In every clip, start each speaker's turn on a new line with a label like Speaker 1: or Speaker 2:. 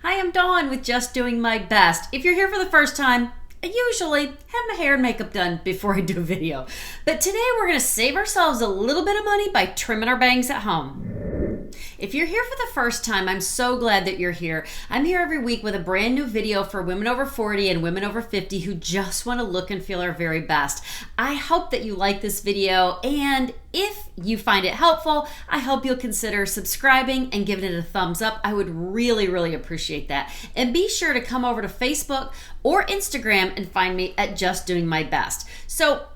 Speaker 1: Hi, I'm Dawn with Just Doing My Best. If you're here for the first time, I usually have my hair and makeup done before I do a video. But today we're going to save ourselves a little bit of money by trimming our bangs at home. If you're here for the first time, I'm so glad that you're here. I'm here every week with a brand new video for women over 40 and women over 50 who just want to look and feel our very best. I hope that you like this video, and if you find it helpful, I hope you'll consider subscribing and giving it a thumbs up. I would really appreciate that. And be sure to come over to Facebook or Instagram and find me at Just Doing My Best. So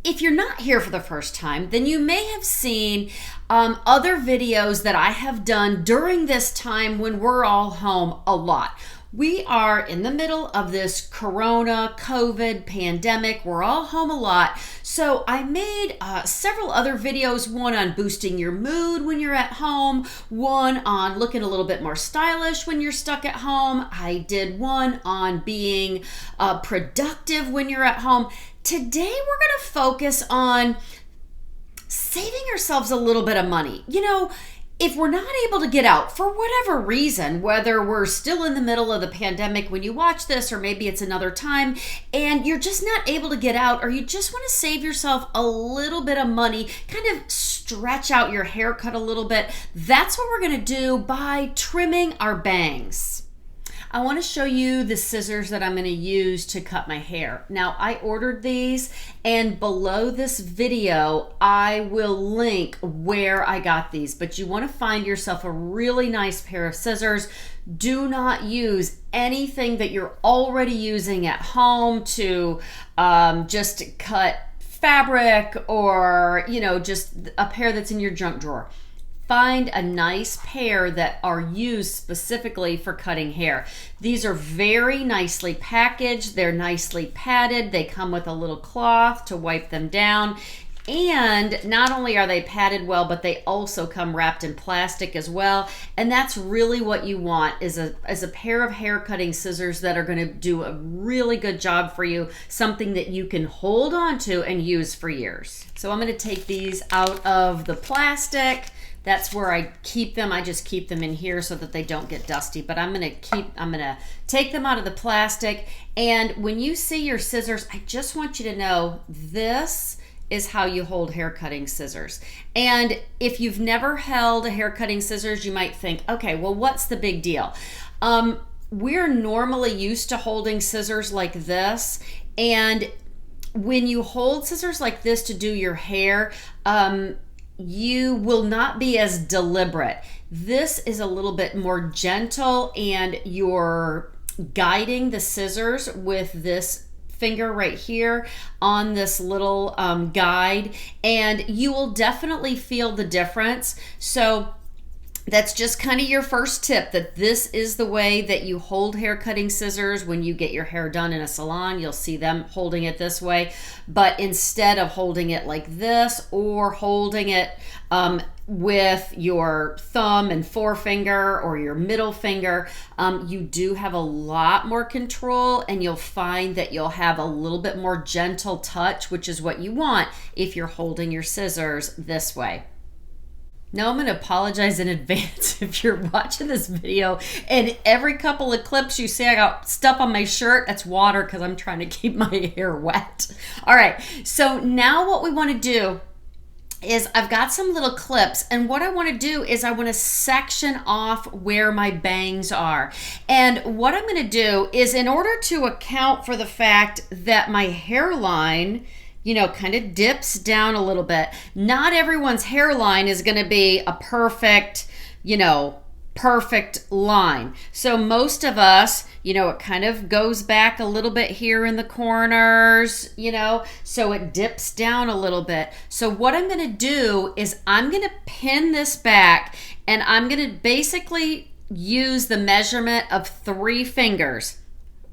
Speaker 1: if you're not here for the first time, then you may have seen other videos that I have done during this time when we're all home a lot. We are in the middle of this Corona, COVID pandemic. We're all home a lot. So I made several other videos, one on boosting your mood when you're at home, one on looking a little bit more stylish when you're stuck at home. I did one on being productive when you're at home. Today, we're going to focus on saving ourselves a little bit of money. You know, if we're not able to get out for whatever reason, whether we're still in the middle of the pandemic when you watch this, or maybe it's another time, and you're just not able to get out, or you just want to save yourself a little bit of money, kind of stretch out your haircut a little bit, that's what we're going to do by trimming our bangs. I want to show you the scissors that I'm going to use to cut my hair. Now, I ordered these, and below this video, I will link where I got these, but you want to find yourself a really nice pair of scissors. Do not use anything that you're already using at home to just cut fabric, or, you know, just a pair that's in your junk drawer. Find a nice pair that are used specifically for cutting hair. These are very nicely packaged. They're nicely padded. They come with a little cloth to wipe them down. And not only are they padded well, but they also come wrapped in plastic as well. And that's really what you want, is a pair of hair cutting scissors that are going to do a really good job for you, something that you can hold on to and use for years. So I'm going to take these out of the plastic. That's where I keep them. I just keep them in here so that they don't get dusty, but I'm gonna take them out of the plastic. And when you see your scissors, I just want you to know this is how you hold hair cutting scissors. And if you've never held a hair cutting scissors, you might think, okay, well, what's the big deal? We're normally used to holding scissors like this, and when you hold scissors like this to do your hair, you will not be as deliberate. This is a little bit more gentle, and you're guiding the scissors with this finger right here on this little guide, and you will definitely feel the difference. So that's just kind of your first tip, that this is the way that you hold hair cutting scissors. When you get your hair done in a salon, you'll see them holding it this way. But instead of holding it like this, or holding it with your thumb and forefinger or your middle finger, you do have a lot more control, and you'll find that you'll have a little bit more gentle touch, which is what you want if you're holding your scissors this way. Now I'm going to apologize in advance if you're watching this video and every couple of clips you see I got stuff on my shirt. That's water, because I'm trying to keep my hair wet. All right, so now what we want to do is I've got some little clips, and what I want to do is I want to section off where my bangs are. And what I'm going to do is, in order to account for the fact that my hairline, you know, kind of dips down a little bit. Not everyone's hairline is going to be a perfect, you know, perfect line. So most of us, you know, it kind of goes back a little bit here in the corners, you know, so it dips down a little bit. So what I'm going to do is I'm going to pin this back, and I'm going to basically use the measurement of 3 fingers.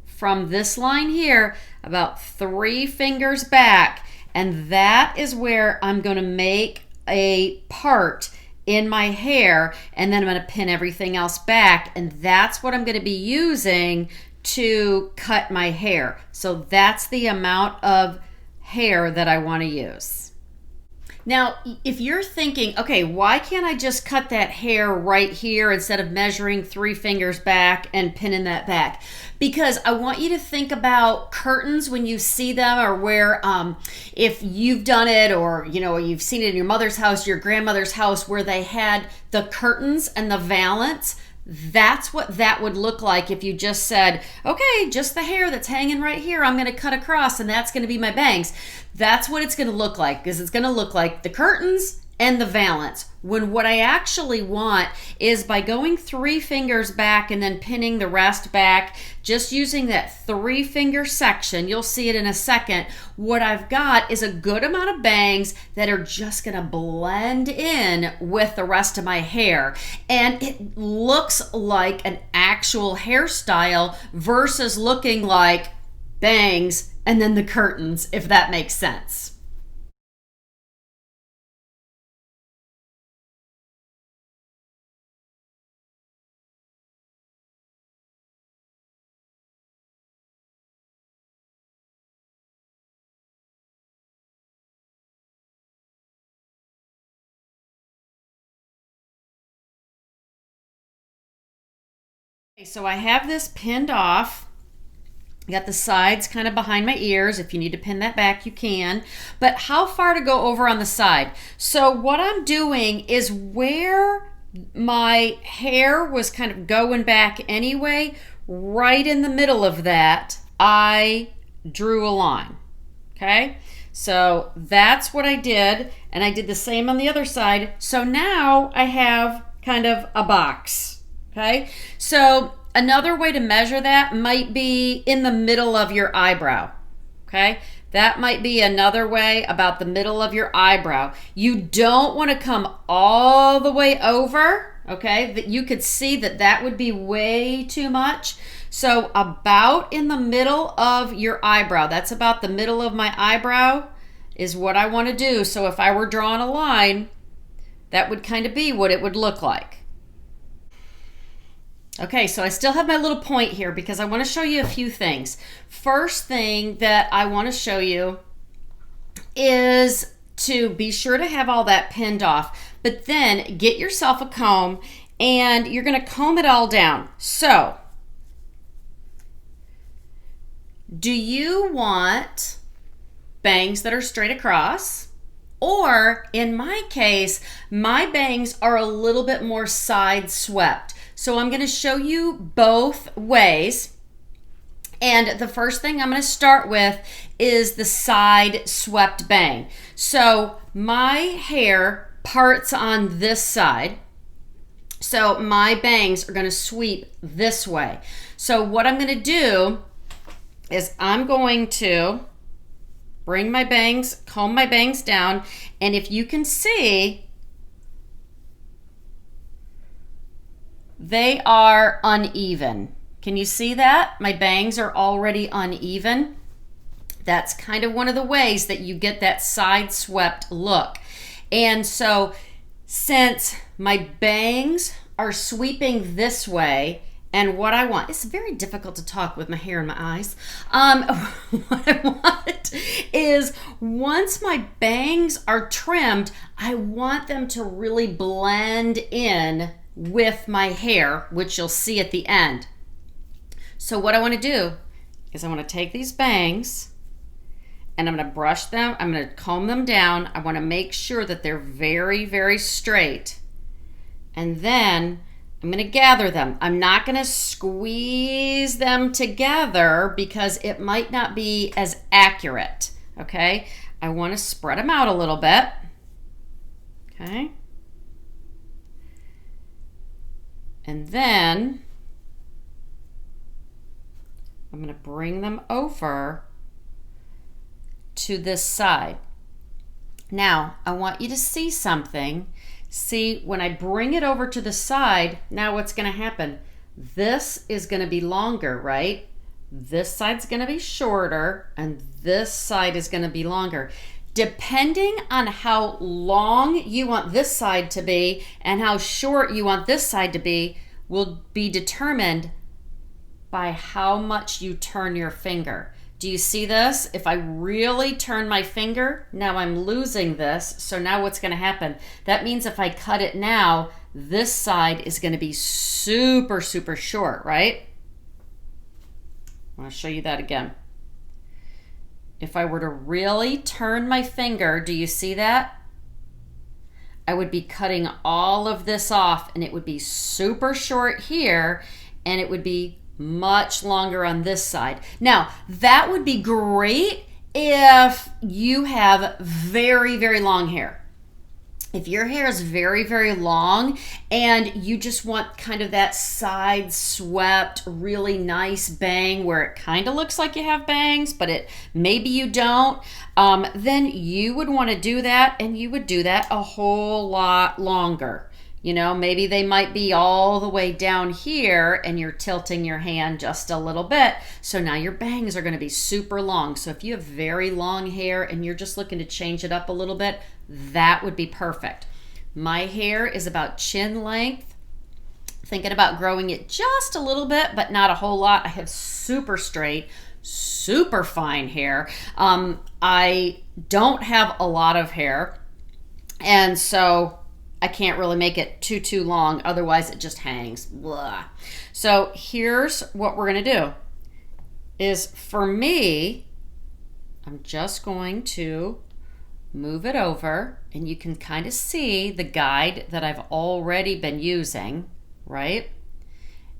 Speaker 1: From this line here, about 3 fingers back, and that is where I'm going to make a part in my hair, and then I'm going to pin everything else back, and that's what I'm going to be using to cut my hair. So that's the amount of hair that I want to use. Now, if you're thinking, okay, why can't I just cut that hair right here instead of measuring 3 fingers back and pinning that back? Because I want you to think about curtains when you see them, or where, if you've done it, or you've seen it in your mother's house, your grandmother's house, where they had the curtains and the valance. That's what that would look like if you just said, okay, just the hair that's hanging right here, I'm going to cut across and that's going to be my bangs. That's what it's going to look like, because it's going to look like the curtains and the valance. When what I actually want is, by going 3 fingers back and then pinning the rest back, just using that 3-finger section, you'll see it in a second, what I've got is a good amount of bangs that are just gonna blend in with the rest of my hair. And it looks like an actual hairstyle versus looking like bangs and then the curtains, if that makes sense. Okay, so I have this pinned off. I got the sides kind of behind my ears. If you need to pin that back, you can. But how far to go over on the side? So what I'm doing is, where my hair was kind of going back anyway, right in the middle of that, I drew a line. Okay? So that's what I did. And I did the same on the other side. So now I have kind of a box. Okay, so another way to measure that might be in the middle of your eyebrow. Okay, that might be another way, about the middle of your eyebrow. You don't want to come all the way over. Okay, that you could see that that would be way too much. So about in the middle of your eyebrow, that's about the middle of my eyebrow, is what I want to do. So if I were drawing a line, that would kind of be what it would look like. Okay, so I still have my little point here because I want to show you a few things. First thing that I want to show you is to be sure to have all that pinned off, but then get yourself a comb and you're going to comb it all down. So, do you want bangs that are straight across? Or in my case, my bangs are a little bit more side swept. So I'm going to show you both ways. And the first thing I'm going to start with is the side swept bang. So my hair parts on this side. So my bangs are going to sweep this way. So what I'm going to do is I'm going to bring my bangs, comb my bangs down, and if you can see, they are uneven. Can you see that? My bangs are already uneven. That's kind of one of the ways that you get that side swept look. And so since my bangs are sweeping this way, and what I want, it's very difficult to talk with my hair in my eyes. What I want is, once my bangs are trimmed, I want them to really blend in with my hair, which you'll see at the end. So what I want to do is I want to take these bangs and I'm going to brush them. I'm going to comb them down. I want to make sure that they're very, very straight. And then I'm going to gather them. I'm not going to squeeze them together because it might not be as accurate. Okay? I want to spread them out a little bit. Okay? And then I'm going to bring them over to this side. Now, I want you to see something. See, when I bring it over to the side, now what's going to happen? This is going to be longer, right? This side's going to be shorter, and this side is going to be longer. Depending on how long you want this side to be and how short you want this side to be will be determined by how much you turn your finger. Do you see this? If I really turn my finger, now I'm losing this. So now what's going to happen? That means if I cut it now, this side is going to be super, super short, right? I want to show you that again. If I were to really turn my finger, do you see that? I would be cutting all of this off, and it would be super short here, and it would be much longer on this side. Now, that would be great if you have very, very long hair. If your hair is very, very long and you just want kind of that side swept, really nice bang where it kind of looks like you have bangs, but maybe you don't, then you would want to do that, and you would do that a whole lot longer. You know, maybe they might be all the way down here and you're tilting your hand just a little bit. So now your bangs are going to be super long. So if you have very long hair and you're just looking to change it up a little bit, that would be perfect. My hair is about chin length. Thinking about growing it just a little bit, but not a whole lot. I have super straight, super fine hair. I don't have a lot of hair, and so I can't really make it too long, otherwise it just hangs. Blah. So here's what we're gonna do is, for me, I'm just going to move it over, and you can kind of see the guide that I've already been using, right?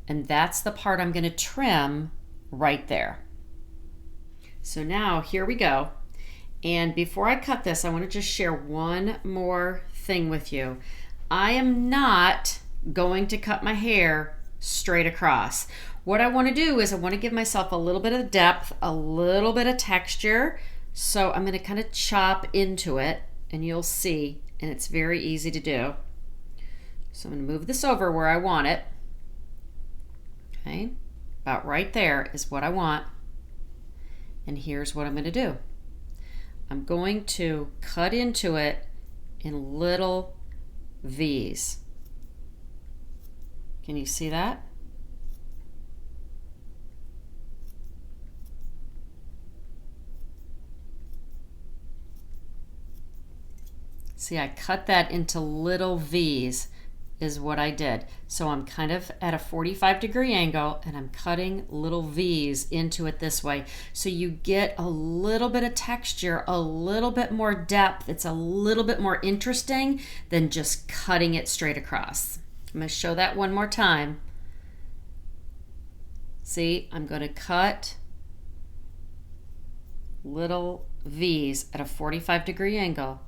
Speaker 1: And that's the part I'm gonna trim right there. So now here we go. And before I cut this, I want to just share one more thing with you. I am not going to cut my hair straight across. What I want to do is I want to give myself a little bit of depth, a little bit of texture. So I'm going to kind of chop into it, and you'll see, and it's very easy to do. So I'm going to move this over where I want it. Okay, about right there is what I want. And here's what I'm going to do. I'm going to cut into it in little V's. Can you see that? See, I cut that into little V's is what I did. So I'm kind of at a 45-degree angle, and I'm cutting little V's into it this way. So you get a little bit of texture, a little bit more depth. It's a little bit more interesting than just cutting it straight across. I'm going to show that one more time. See, I'm going to cut little V's at a 45-degree angle.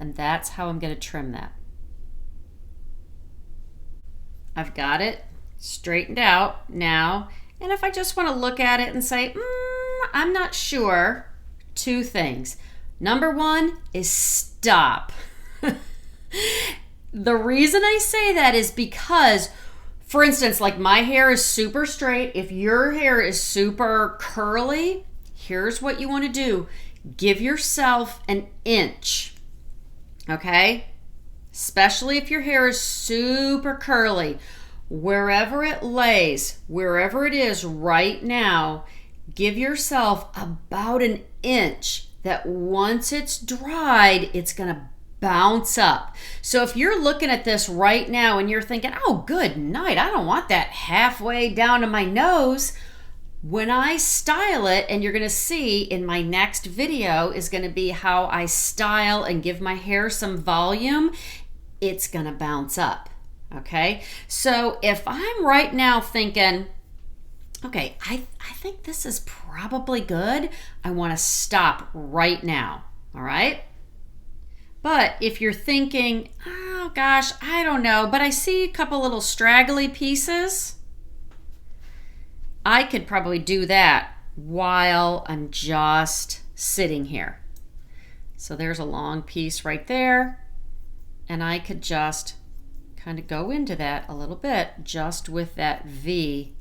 Speaker 1: And that's how I'm going to trim that. I've got it straightened out now. And if I just want to look at it and say, I'm not sure, two things. Number one is stop. The reason I say that is because, for instance, like my hair is super straight. If your hair is super curly, here's what you want to do. Give yourself an inch. Okay? Especially if your hair is super curly. Wherever it lays, wherever it is right now, give yourself about an inch that once it's dried, it's going to bounce up. So if you're looking at this right now and you're thinking, oh, good night, I don't want that halfway down to my nose. When I style it, and you're going to see in my next video is going to be how I style and give my hair some volume, it's going to bounce up. Okay, so if I'm right now thinking, okay, I think this is probably good, I want to stop right now. All right. But if you're thinking, oh gosh, I don't know, but I see a couple little straggly pieces, I could probably do that while I'm just sitting here. So there's a long piece right there, and I could just kind of go into that a little bit just with that V,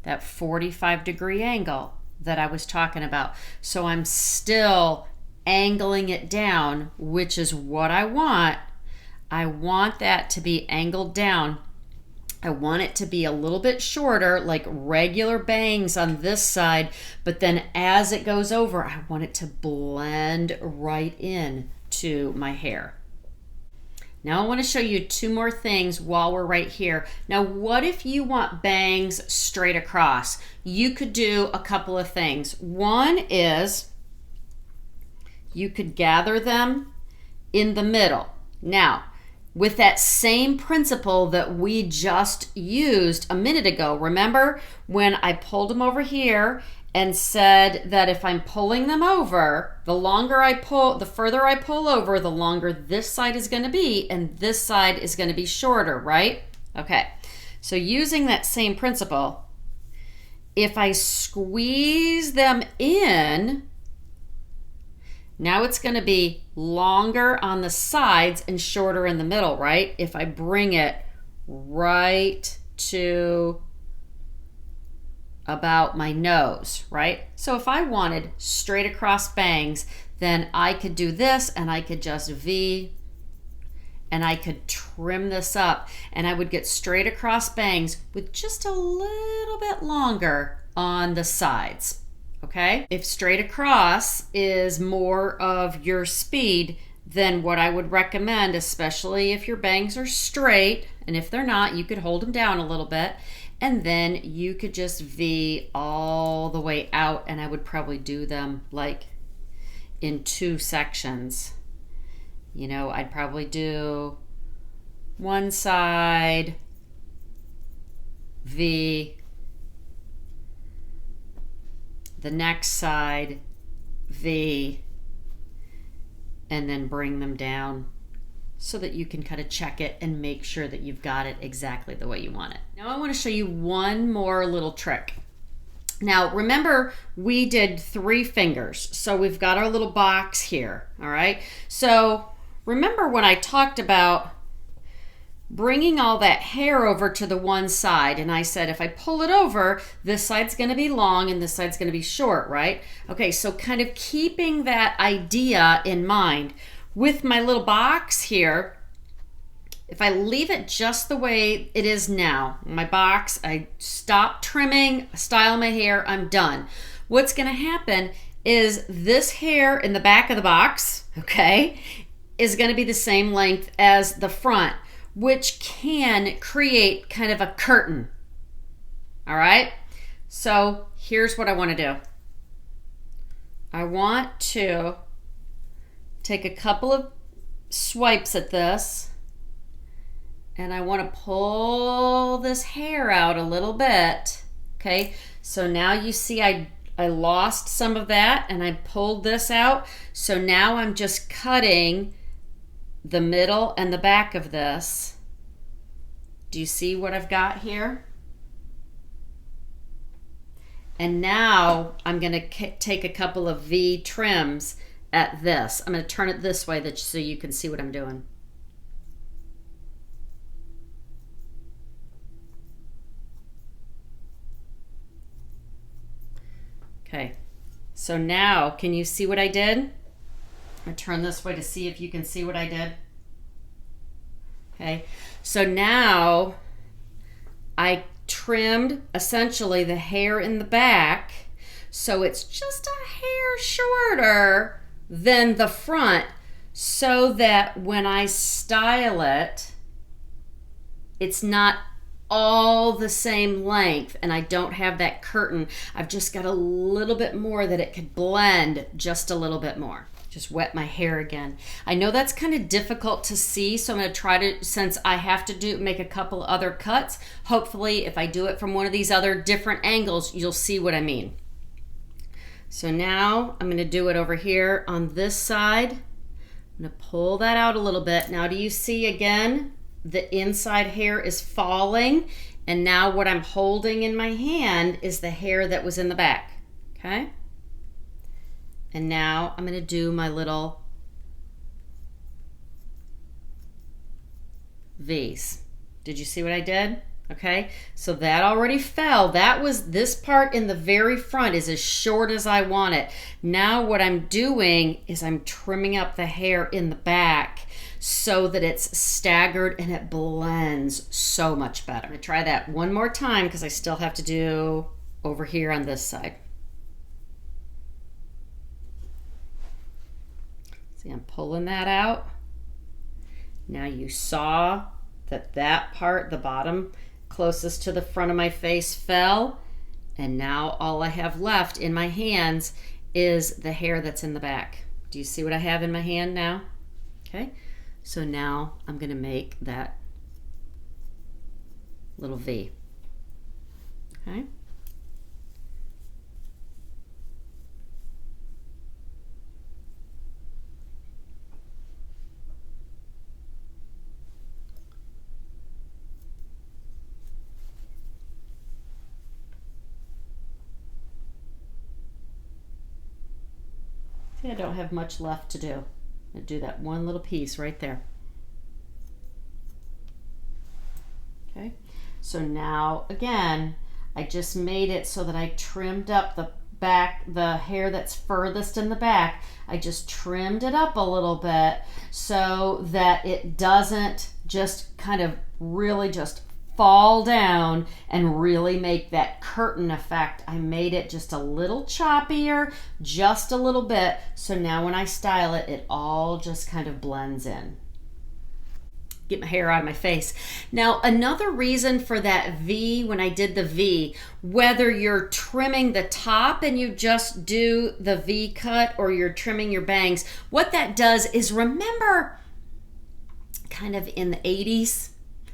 Speaker 1: that 45-degree angle that I was talking about. So I'm still angling it down, which is what I want. I want that to be angled down I want it to be a little bit shorter, like regular bangs on this side, but then as it goes over, I want it to blend right in to my hair. Now I want to show you two more things while we're right here. Now, what if you want bangs straight across? You could do a couple of things. One is you could gather them in the middle. Now, with that same principle that we just used a minute ago, remember when I pulled them over here and said that if I'm pulling them over, the longer I pull, the further I pull over, the longer this side is going to be, and this side is going to be shorter, right? Okay, so using that same principle, if I squeeze them in, now it's going to be longer on the sides and shorter in the middle, right? If I bring it right to about my nose, right? So if I wanted straight across bangs, then I could do this and I could just V and I could trim this up and I would get straight across bangs with just a little bit longer on the sides. Okay, if straight across is more of your speed, then what I would recommend, especially if your bangs are straight, and if they're not, you could hold them down a little bit, and then you could just V all the way out, and I would probably do them like in two sections. You know, I'd probably do one side, V, the next side, V, and then bring them down so that you can kind of check it and make sure that you've got it exactly the way you want it. Now I want to show you one more little trick. Now remember, we did 3 fingers, so we've got our little box here, all right? So remember when I talked about bringing all that hair over to the one side, and I said if I pull it over, this side's going to be long and this side's going to be short, right? Okay, so kind of keeping that idea in mind. With my little box here, if I leave it just the way it is now, my box, I stop trimming, style my hair, I'm done. What's going to happen is this hair in the back of the box, okay, is going to be the same length as the front, which can create kind of a curtain. All right, so here's what I want to do. I want to take a couple of swipes at this, and I want to pull this hair out a little bit. Okay, so now you see I lost some of that and I pulled this out. So now I'm just cutting the middle and the back of this. Do you see what I've got here? And now I'm going to take a couple of V trims at this. I'm going to turn it this way so you can see what I'm doing. Okay, so now can you see what I did? I turn this way to see if you can see what I did. Okay, so now I trimmed essentially the hair in the back, so it's just a hair shorter than the front, so that when I style it, it's not all the same length and I don't have that curtain. I've just got a little bit more that it could blend just a little bit more. Just wet my hair again. I know that's kind of difficult to see, so I'm going to try to, since I have to make a couple other cuts, hopefully if I do it from one of these other different angles, you'll see what I mean. So now I'm going to do it over here on this side. I'm going to pull that out a little bit. Now do you see again, the inside hair is falling, and now what I'm holding in my hand is the hair that was in the back, okay? And now I'm going to do my little V's. Did you see what I did? Okay, so that already fell. That was, this part in the very front is as short as I want it. Now what I'm doing is I'm trimming up the hair in the back so that it's staggered and it blends so much better. I'm gonna try that one more time because I still have to do over here on this side. See, I'm pulling that out. Now you saw that part, the bottom closest to the front of my face, fell, and now all I have left in my hands is the hair that's in the back. Do you see what I have in my hand now? Okay, so now I'm gonna make that little V. Okay. See, I don't have much left to do. I'll do that one little piece right there. Okay, so now again, I just made it so that I trimmed up the back, the hair that's furthest in the back. I just trimmed it up a little bit so that it doesn't just kind of really just fall down and really make that curtain effect. I made it just a little choppier, just a little bit, so now when I style it, it all just kind of blends in. Get my hair out of my face. Now, another reason for that V, when I did the V, whether you're trimming the top and you just do the V cut or you're trimming your bangs, what that does is, remember kind of in the 80s,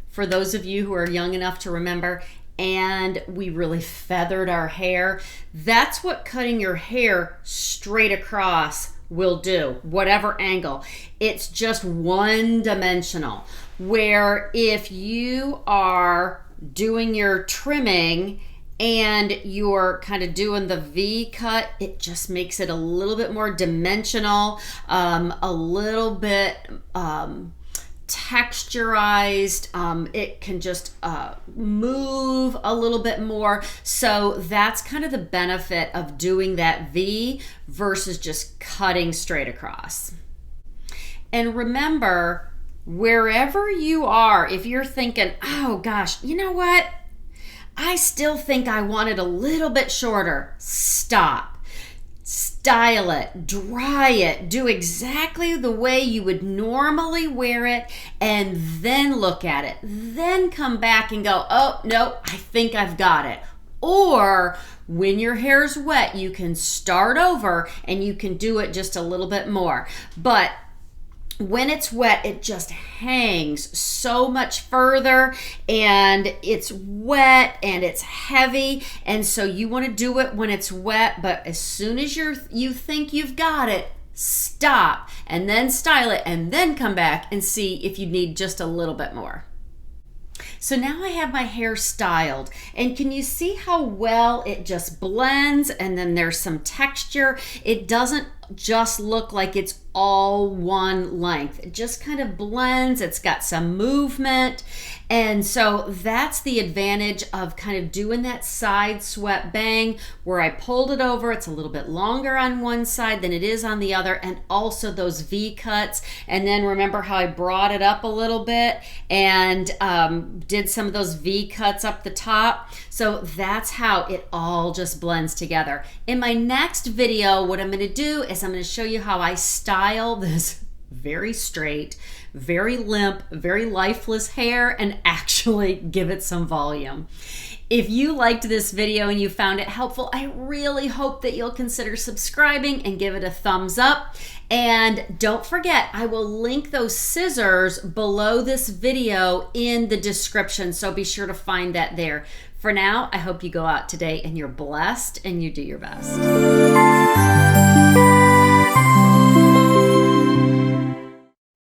Speaker 1: for those of you who are young enough to remember, and we really feathered our hair, that's what cutting your hair straight across will do, whatever angle. It's just one dimensional, where if you are doing your trimming and you're kind of doing the V cut, it just makes it a little bit more dimensional, a little bit texturized. It can just move a little bit more. So that's kind of the benefit of doing that V versus just cutting straight across. And remember, wherever you are, if you're thinking, oh gosh, you know what? I still think I want it a little bit shorter. Stop. Style it, dry it, do exactly the way you would normally wear it, and then look at it. Then come back and go, oh, no, I think I've got it. Or when your hair's wet, you can start over and you can do it just a little bit more. But when it's wet, it just hangs so much further, and it's wet and it's heavy, and so you want to do it when it's wet. But as soon as you think you've got it, stop and then style it, and then come back and see if you need just a little bit more. So now I have my hair styled, and can you see how well it just blends, and then there's some texture. It doesn't just look like it's all one length. It just kind of blends. It's got some movement. And so that's the advantage of kind of doing that side swept bang, where I pulled it over. It's a little bit longer on one side than it is on the other, and also those V cuts. And then remember how I brought it up a little bit and did some of those V cuts up the top. So that's how it all just blends together. In my next video, what I'm going to do is I'm going to show you how I style this very straight, very limp, very lifeless hair and actually give it some volume. If you liked this video and you found it helpful, I really hope that you'll consider subscribing and give it a thumbs up. And don't forget, I will link those scissors below this video in the description, so be sure to find that there. For now, I hope you go out today and you're blessed and you do your best.